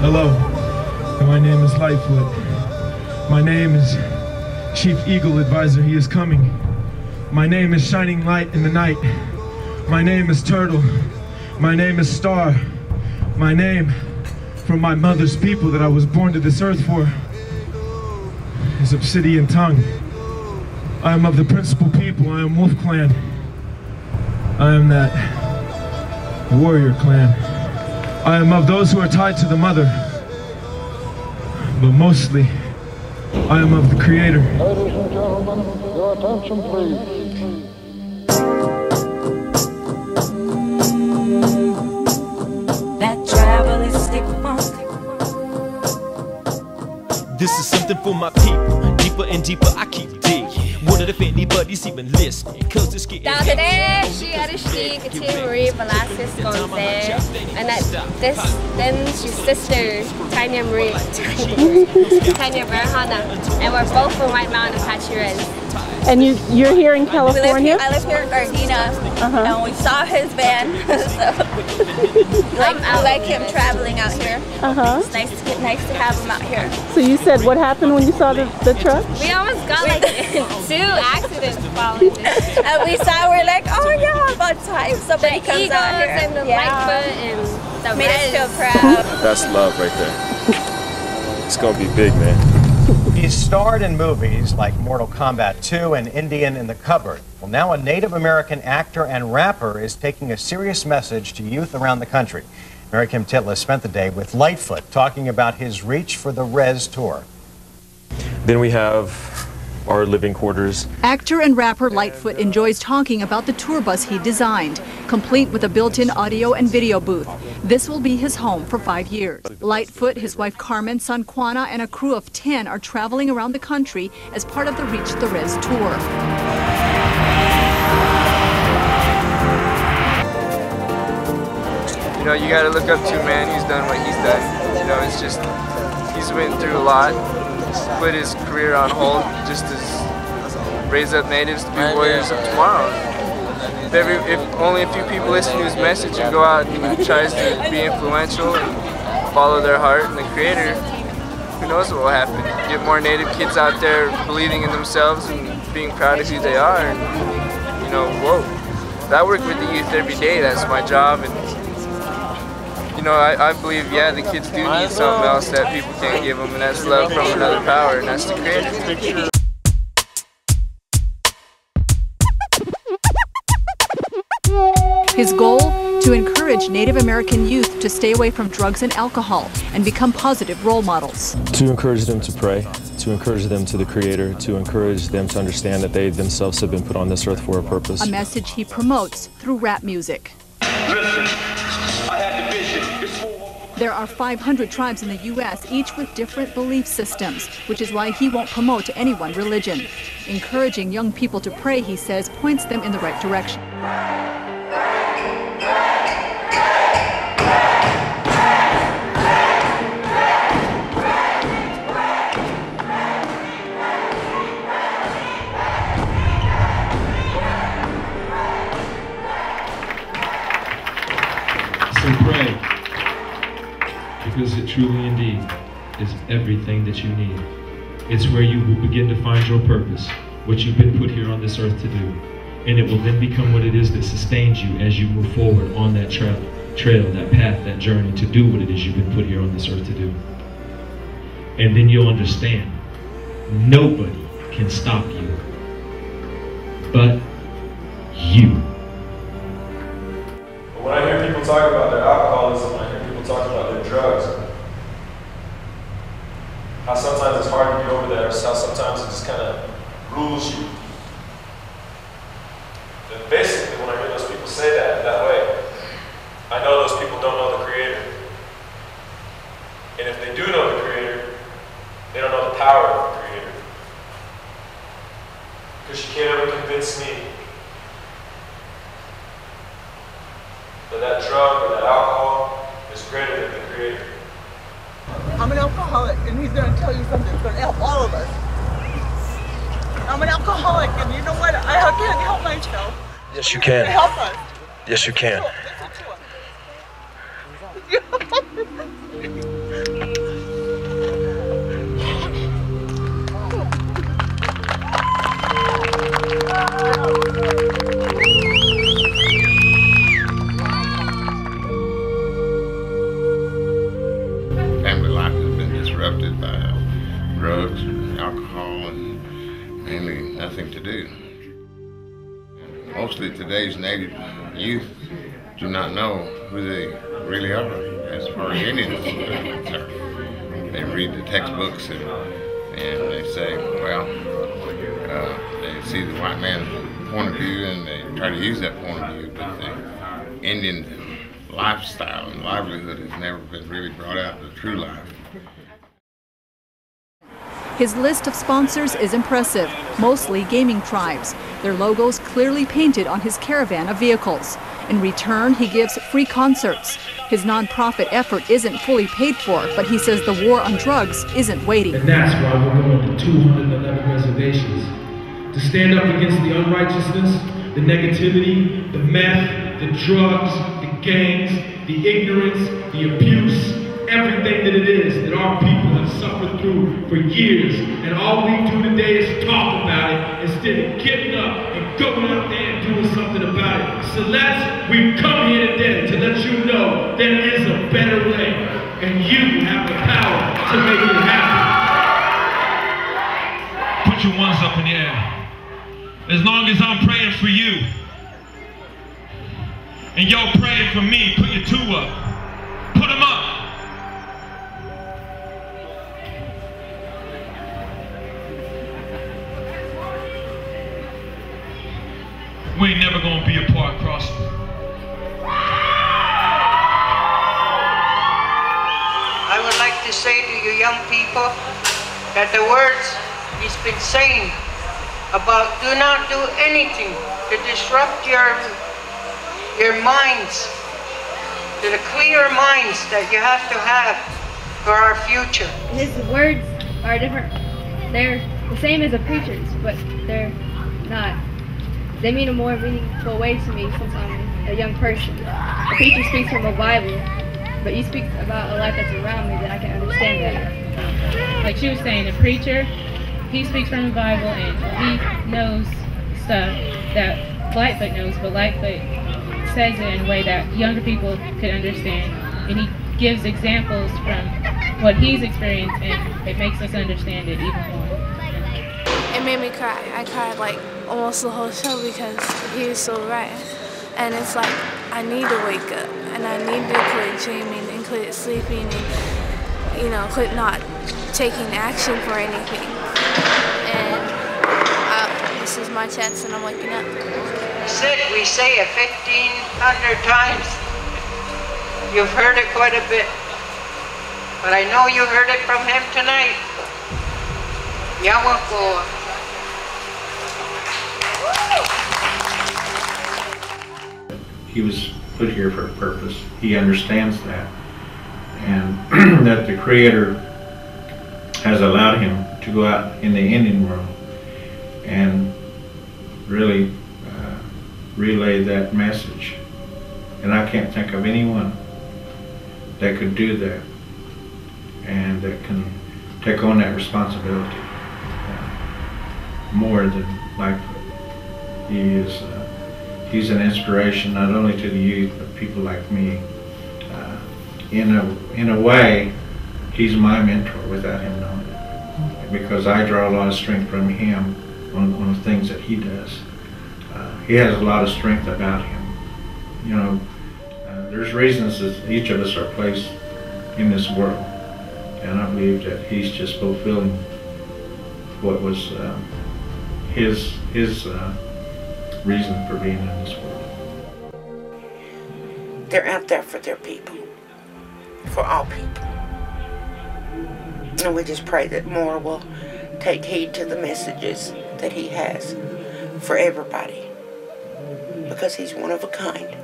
Hello, my name is Lightfoot. My name is Chief Eagle Advisor, he is coming. My name is Shining Light in the Night. My name is Turtle. My name is Star. My name, from my mother's people that I was born to this earth for, is Obsidian Tongue. I am of the principal people, I am Wolf Clan. I am that warrior clan. I am of those who are tied to the mother, but mostly, I am of the Creator. Ladies and gentlemen, your attention please. That travelistic funk. This is something for my people. Deeper and deeper I keep digging. Wonder if anybody's even listening. Cause it's getting Now today, she had a chic, Marie Velasquez goes there. And then she's sister, Tanya Marie, Tanya Berhana. And we're both from White Mountain, Apache Rez. And you're here in California? I live here in Gardena, and we saw his van, so I like him traveling out here. It's nice to have him out here. So you said what happened when you saw the truck? We almost got like 2 accidents following this. And we saw, we're like, oh yeah, about time somebody comes out here. And the Lightfoot and the made us feel proud. That's love right there. It's gonna be big, man. He's starred in movies like Mortal Kombat 2 and Indian in the Cupboard. Well, now a Native American actor and rapper is taking a serious message to youth around the country. Mary Kim Titlis spent the day with Lightfoot talking about his Reach for the Rez Tour. Then we have our living quarters. Actor and rapper Lightfoot enjoys talking about the tour bus he designed, complete with a built-in audio and video booth. This will be his home for 5 years. Lightfoot, his wife Carmen, son Juana, and a crew of 10 are traveling around the country as part of the Reach the Rez Tour. You know, you gotta look up to a man who's done what he's done. You know, it's just, he's went through a lot. Put his career on hold just to raise up natives to be warriors of tomorrow. If only a few people listen to his message and go out and tries to be influential and follow their heart and the Creator, who knows what will happen. Get more native kids out there believing in themselves and being proud of who they are. And, you know, whoa. I work with the youth every day, that's my job. And you know, I believe, yeah, the kids do need something else that people can't give them, and that's love from another power, and that's the Creator. His goal? To encourage Native American youth to stay away from drugs and alcohol and become positive role models. To encourage them to pray, to encourage them to the Creator, to encourage them to understand that they themselves have been put on this earth for a purpose. A message he promotes through rap music. Listen, I had the vision. There are 500 tribes in the U.S., each with different belief systems, which is why he won't promote any one religion. Encouraging young people to pray, he says, points them in the right direction. So pray, because it truly indeed is everything that you need. It's where you will begin to find your purpose, what you've been put here on this earth to do. And it will then become what it is that sustains you as you move forward on that trail, that path, that journey to do what it is you've been put here on this earth to do. And then you'll understand, nobody can stop you but you. When I hear people talk about their alcoholism, I hear people talk about their drugs, how sometimes it's hard to get over that, or how sometimes it just kind of rules you. And basically, when I hear those people say that way, I know those people don't know the Creator. And if they do know the Creator, they don't know the power of the Creator. Because you can't ever convince me that drug or that alcohol is greater than the Creator. I'm an alcoholic, and he's going to tell you something that's going to help all of us. I'm an alcoholic, and you know what? I can't help myself. Yes, you can. Help us. Yes, you can. seemingly nothing to do. Mostly today's native youth do not know who they really are as far as Indians are concerned. They read the textbooks and they say, well, they see the white man's point of view and they try to use that point of view, but the Indian lifestyle and livelihood has never been really brought out in the true life. His list of sponsors is impressive, mostly gaming tribes, their logos clearly painted on his caravan of vehicles. In return, he gives free concerts. His nonprofit effort isn't fully paid for, but he says the war on drugs isn't waiting. And that's why we're going to 211 reservations. To stand up against the unrighteousness, the negativity, the meth, the drugs, the gangs, the ignorance, the abuse, everything that it is that our people have suffered through for years. And all we do today is talk about it instead of getting up and going out there and doing something about it. Celeste, we've come here today to let you know there is a better way, and you have the power to make it happen. Put your ones up in the air. As long as I'm praying for you, and y'all praying for me, put your two up. Put them up. We ain't never gonna be apart, Crossing. I would like to say to you young people that the words he's been saying about do not do anything to disrupt your minds, to the clear minds that you have to have for our future. His words are different. They're the same as a preacher's, but they're not. They mean a more meaningful way to me since I'm a young person. A preacher speaks from a Bible, but he speaks about a life that's around me that I can understand better. Like she was saying, the preacher, he speaks from the Bible and he knows stuff that Lightfoot knows, but Lightfoot says it in a way that younger people could understand. And he gives examples from what he's experienced, and it makes us understand it even more. It made me cry. I cried like almost the whole show because he was so right. And it's like, I need to wake up and I need to quit dreaming and quit sleeping and, you know, quit not taking action for anything. And this is my chance and I'm waking up. We say it 1,500 times. You've heard it quite a bit. But I know you heard it from him tonight. Yawako. He was put here for a purpose. He understands that. And that the Creator has allowed him to go out in the Indian world and really relay that message. And I can't think of anyone that could do that and that can take on that responsibility more than Lightfoot. He's an inspiration not only to the youth but people like me. In a way, he's my mentor without him knowing it, because I draw a lot of strength from him on the things that he does. He has a lot of strength about him. You know, there's reasons that each of us are placed in this world, and I believe that he's just fulfilling what was his reason for being in this world. They're out there for their people, for all people. And we just pray that more will take heed to the messages that he has for everybody, because he's one of a kind.